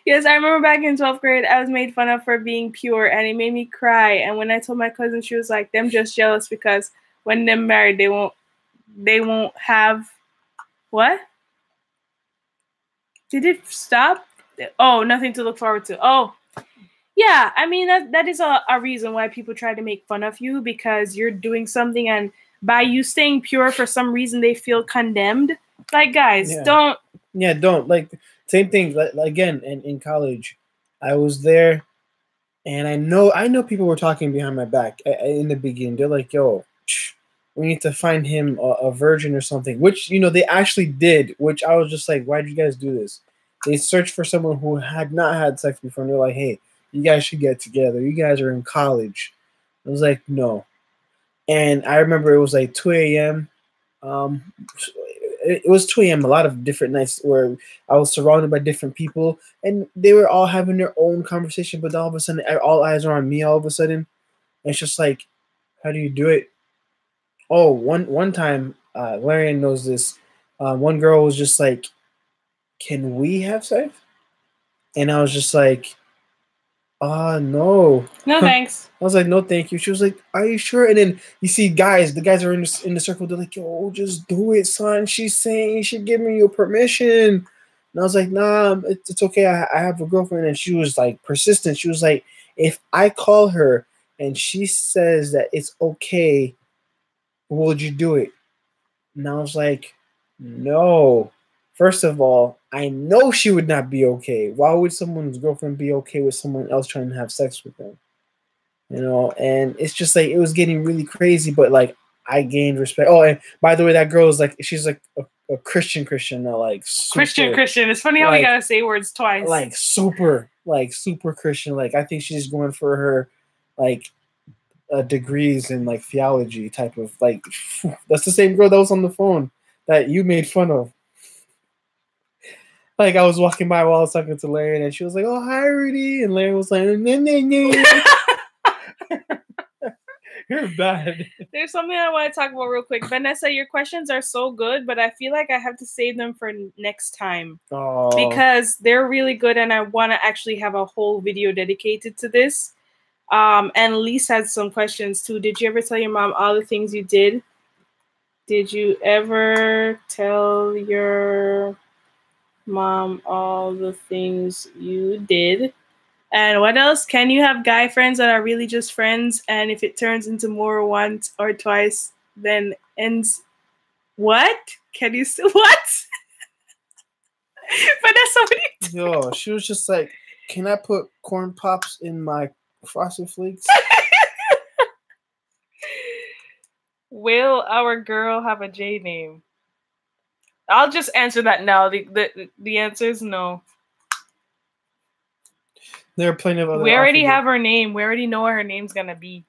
Yes, I remember back in 12th grade, I was made fun of for being pure, and it made me cry. And when I told my cousin, she was like, "Them just jealous because when they're married, they won't have what? Did it stop? Oh, nothing to look forward to. Oh, yeah. I mean, that is a reason why people try to make fun of you because you're doing something, and by you staying pure for some reason, they feel condemned. Like, guys, don't. Yeah, don't. Like, same thing. Like, again, in college, I was there, and I know people were talking behind my back in the beginning. They're like, "Yo, we need to find him a virgin or something," which, you know, they actually did, which I was just like, why did you guys do this? They searched for someone who had not had sex before, and they're like, hey, you guys should get together. You guys are in college. I was like, no. And I remember it was like 2 a.m. It was 2 a.m. a lot of different nights where I was surrounded by different people, and they were all having their own conversation, but all of a sudden, all eyes are on me all of a sudden. And it's just like, how do you do it? Oh, one time, Larian knows this. One girl was just like, "Can we have sex?" And I was just like, no. No thanks. I was like, no, thank you. She was like, are you sure? And then you see the guys are in the circle. They're like, yo, just do it, son. She's saying she giving you permission. And I was like, nah, it's okay. I have a girlfriend. And she was like persistent. She was like, if I call her and she says that it's okay, would you do it? And I was like, no. First of all, I know she would not be okay. Why would someone's girlfriend be okay with someone else trying to have sex with them? You know, and it's just like, it was getting really crazy, but like, I gained respect. Oh, and by the way, that girl is like, she's like a Christian, like super, Christian. It's funny how we gotta say words twice. Like super Christian. Like, I think she's going for her, like, degrees in like theology type of, like, that's the same girl that was on the phone that you made fun of. Like, I was walking by while I was talking to Larry, and she was like, "Oh, hi, Rudy," and Larry was like, "You're bad." There's something I want to talk about real quick. Vanessa, your questions are so good, but I feel like I have to save them for next time. Oh. Because they're really good, and I want to actually have a whole video dedicated to this. And Lise had some questions too. Did you ever tell your mom all the things you did? Did you ever tell your mom all the things you did? And what else? Can you have guy friends that are really just friends, and if it turns into more once or twice, then ends? What? Can you still what? Vanessa, what are you doing? Yo, she was just like, "Can I put corn pops in my Frosted Flakes?" Will our girl have a J name? I'll just answer that now. The answer is no. There are plenty of other. We already have her name. We already know what her name's gonna be.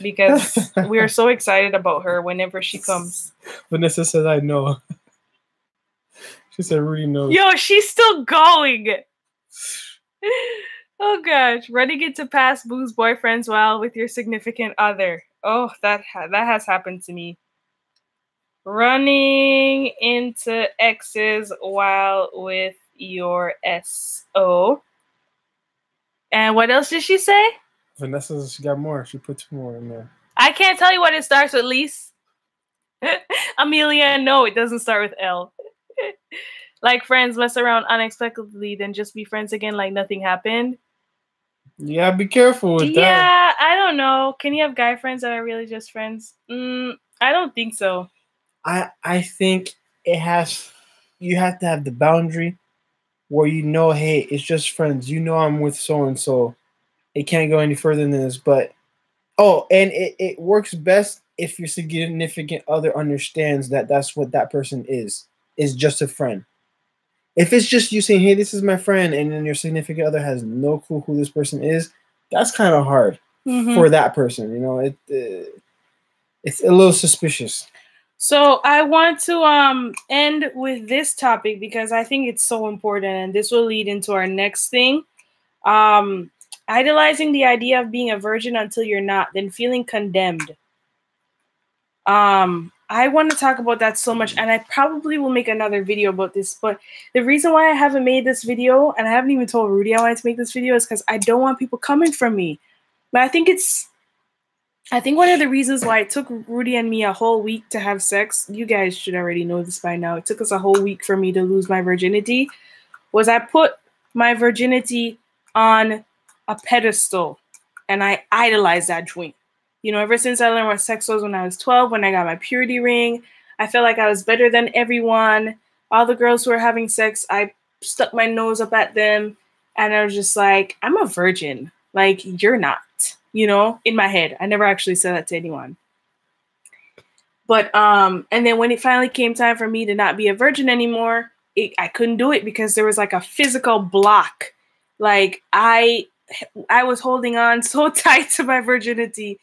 Because we are so excited about her whenever she comes. Vanessa says, "I know." She said Rudy knows. Yo, she's still going. Oh gosh, running into past booze boyfriends while with your significant other. Oh, that has happened to me. Running into exes while with your SO. And what else did she say? Vanessa's, she got more. She put 2 more in there. I can't tell you what it starts with, Lise. Amelia, no, it doesn't start with L. Like friends mess around unexpectedly, then just be friends again like nothing happened. Yeah, be careful with that. Yeah, I don't know. Can you have guy friends that are really just friends? I don't think so. I think you have to have the boundary where you know, hey, it's just friends. You know I'm with so-and-so. It can't go any further than this. But, and it works best if your significant other understands that that's what that person is just a friend. If it's just you saying, hey, this is my friend, and then your significant other has no clue who this person is, that's kind of hard for that person. You know, it's a little suspicious. So I want to end with this topic because I think it's so important, and this will lead into our next thing. Idolizing the idea of being a virgin until you're not, then feeling condemned. I want to talk about that so much, and I probably will make another video about this, but the reason why I haven't made this video, and I haven't even told Rudy I wanted to make this video, is because I don't want people coming from me. But I think one of the reasons why it took Rudy and me a whole week to have sex, you guys should already know this by now, it took us a whole week for me to lose my virginity, was I put my virginity on a pedestal, and I idolized that joint. You know, ever since I learned what sex was when I was 12, when I got my purity ring, I felt like I was better than everyone. All the girls who were having sex, I stuck my nose up at them, and I was just like, I'm a virgin. Like, you're not, you know, in my head. I never actually said that to anyone. But, and then when it finally came time for me to not be a virgin anymore, I couldn't do it because there was like a physical block. Like, I was holding on so tight to my virginity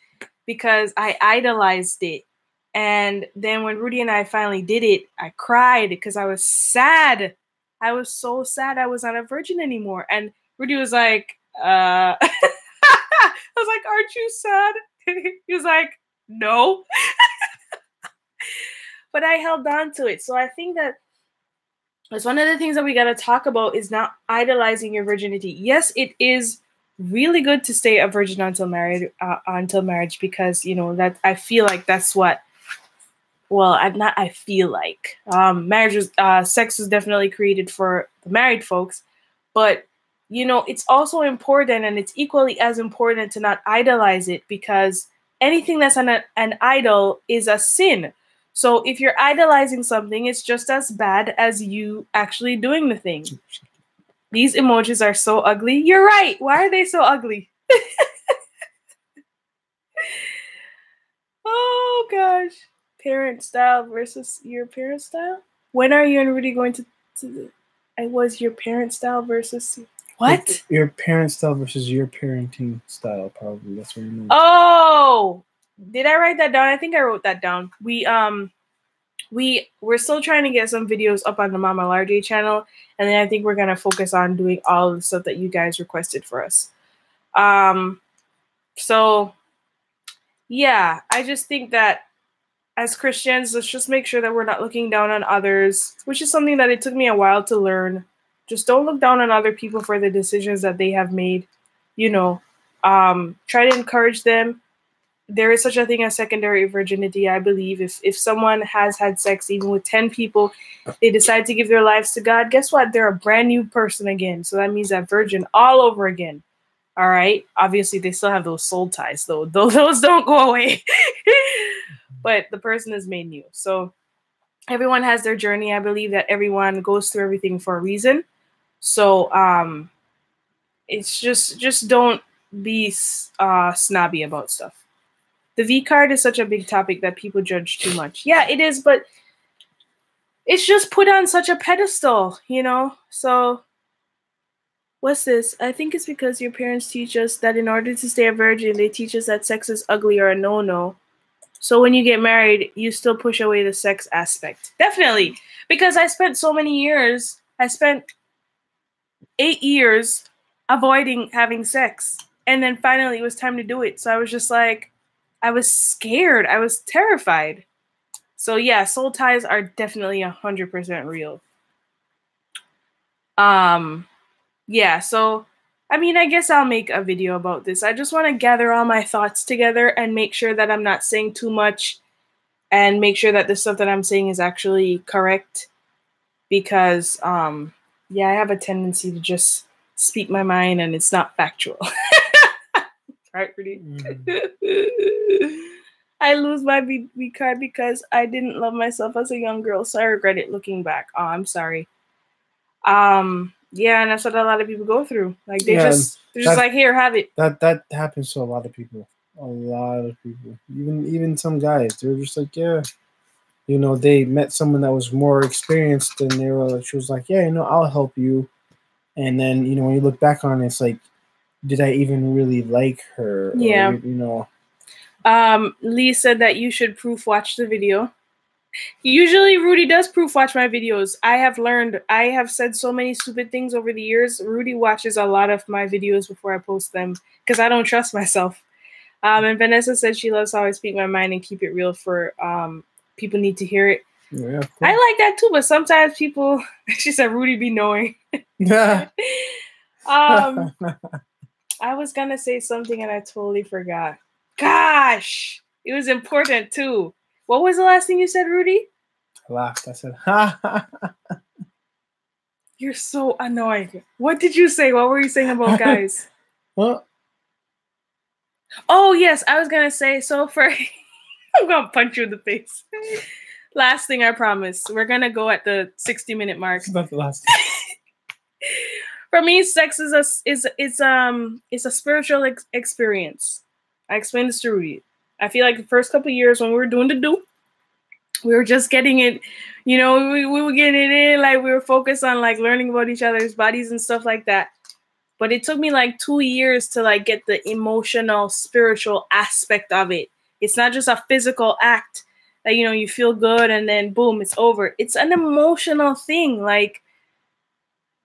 because I idolized it. And then when Rudy and I finally did it, I cried because I was sad. I was so sad I was not a virgin anymore. And Rudy was like, I was like, aren't you sad? He was like, no. But I held on to it. So I think that's one of the things that we got to talk about is not idolizing your virginity. Yes, it is really good to stay a virgin until marriage because, you know, that I feel like that's what, well, I feel like marriage was, sex was definitely created for the married folks, but you know, it's also important, and it's equally as important to not idolize it, because anything that's an idol is a sin. So if you're idolizing something, it's just as bad as you actually doing the thing. These emojis are so ugly. You're right. Why are they so ugly? Oh, gosh. Parent style versus your parent style? When are you and Rudy going to it was your parent style versus... What? Your parent style versus your parenting style, probably. That's what you mean. Oh! Did I write that down? I think I wrote that down. We're still trying to get some videos up on the Momma LarJ channel, and then I think we're gonna focus on doing all of the stuff that you guys requested for us. So yeah, I just think that as Christians, let's just make sure that we're not looking down on others, which is something that it took me a while to learn. Just don't look down on other people for the decisions that they have made. You know, try to encourage them. There is such a thing as secondary virginity, I believe. If someone has had sex even with 10 people, they decide to give their lives to God, guess what? They're a brand new person again. So that means that virgin all over again. All right? Obviously, they still have those soul ties, though. Those don't go away. But the person is made new. So everyone has their journey. I believe that everyone goes through everything for a reason. So it's just don't be snobby about stuff. The V card is such a big topic that people judge too much. Yeah, it is, but it's just put on such a pedestal, you know? So what's this? I think it's because your parents teach us that in order to stay a virgin, they teach us that sex is ugly or a no-no. So when you get married, you still push away the sex aspect. Definitely. Because I spent so many years, I spent 8 years avoiding having sex. And then finally it was time to do it. So I was just like, I was scared. I was terrified. So yeah, soul ties are definitely 100% real. Yeah, so I mean, I guess I'll make a video about this. I just want to gather all my thoughts together and make sure that I'm not saying too much and make sure that the stuff that I'm saying is actually correct. Because yeah, I have a tendency to just speak my mind and it's not factual. Right, Rudy? I lose my B card because I didn't love myself as a young girl, so I regret it looking back. Oh, I'm sorry. Yeah, and that's what a lot of people go through. Like they're just like, here, have it. That happens to a lot of people. A lot of people. Even some guys. They're just like, yeah. You know, they met someone that was more experienced and she was like, yeah, you know, I'll help you. And then, you know, when you look back on it, it's like, did I even really like her? Yeah. Or, you know. Lee said that you should proof watch the video. Usually Rudy does proof watch my videos. I have said so many stupid things over the years. Rudy watches a lot of my videos before I post them because I don't trust myself. And Vanessa said she loves how I speak my mind and keep it real for people need to hear it. Yeah, I like that too, but sometimes people, she said Rudy be knowing. I was gonna say something and I totally forgot. Gosh, it was important too. What was the last thing you said, Rudy? I laughed. I said, ha. You're so annoying. What did you say? What were you saying about guys? What? Oh, yes. I was going to say, so for... I'm going to punch you in the face. Last thing, I promise. We're going to go at the 60-minute mark. It's not the last thing. For me, sex is a spiritual experience. I explained this to Rudy. I feel like the first couple of years when we were doing the do, we were just getting it, you know, we were getting it in, like we were focused on like learning about each other's bodies and stuff like that. But it took me like 2 years to like get the emotional, spiritual aspect of it. It's not just a physical act that, you know, you feel good and then boom, it's over. It's an emotional thing. Like,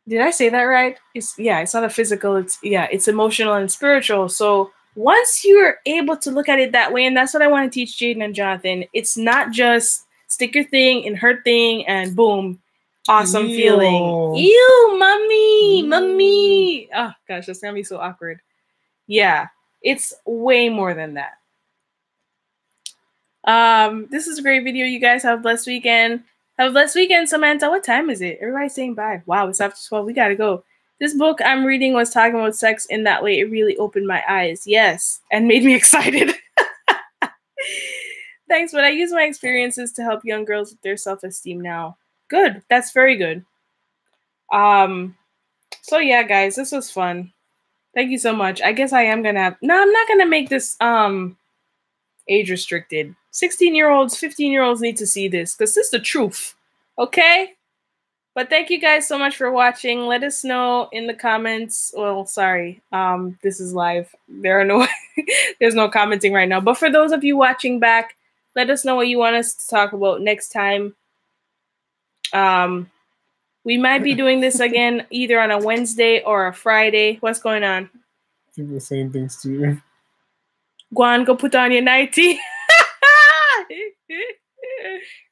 did I say that right? It's not a physical, it's emotional and spiritual. So once you're able to look at it that way, and that's what I want to teach Jaden and Jonathan, it's not just stick your thing in her thing and boom, awesome feeling. Ew, mommy. Oh gosh, that's gonna be so awkward. Yeah, it's way more than that. This is a great video, you guys. Have a blessed weekend. Have a blessed weekend, Samantha. What time is it? Everybody's saying bye. Wow, it's after 12. We gotta go. This book I'm reading was talking about sex in that way. It really opened my eyes. Yes. And made me excited. Thanks, but I use my experiences to help young girls with their self-esteem now. Good. That's very good. So yeah, guys, this was fun. Thank you so much. I guess I am gonna have... No, I'm not gonna make this age restricted. 16-year-olds, 15-year-olds need to see this because this is the truth. Okay? But thank you guys so much for watching. Let us know in the comments. Well, sorry. This is live. There's no commenting right now. But for those of you watching back, let us know what you want us to talk about next time. We might be doing this again either on a Wednesday or a Friday. What's going on? People saying things to you. Go on, go put on your nightie.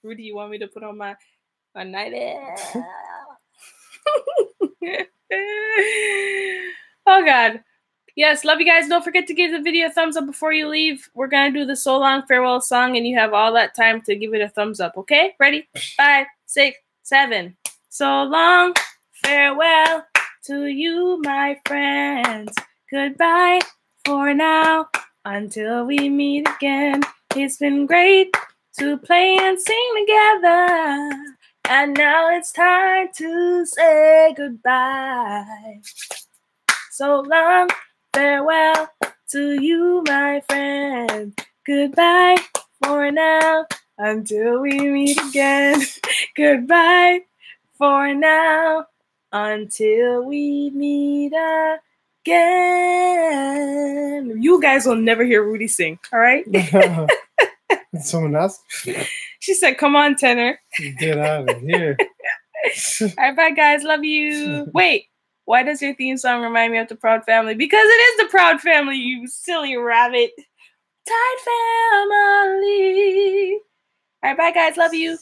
Rudy, you want me to put on my nightie? Oh God. Yes, love you guys. Don't forget to give the video a thumbs up before you leave. We're gonna do the So Long farewell song, and you have all that time to give it a thumbs up. Okay? Ready? 5, 6, 7. So long, farewell to you, my friends. Goodbye for now, until we meet again. It's been great to play and sing together, and now it's time to say goodbye. So long, farewell to you, my friend. Goodbye for now, until we meet again. Goodbye for now, until we meet again. You guys will never hear Rudy sing, all right? Someone else? She said, come on, Tenor. Get out of here. All right, bye, guys. Love you. Wait, why does your theme song remind me of the Proud Family? Because it is the Proud Family, you silly rabbit. Tide Family. All right, bye, guys. Love you.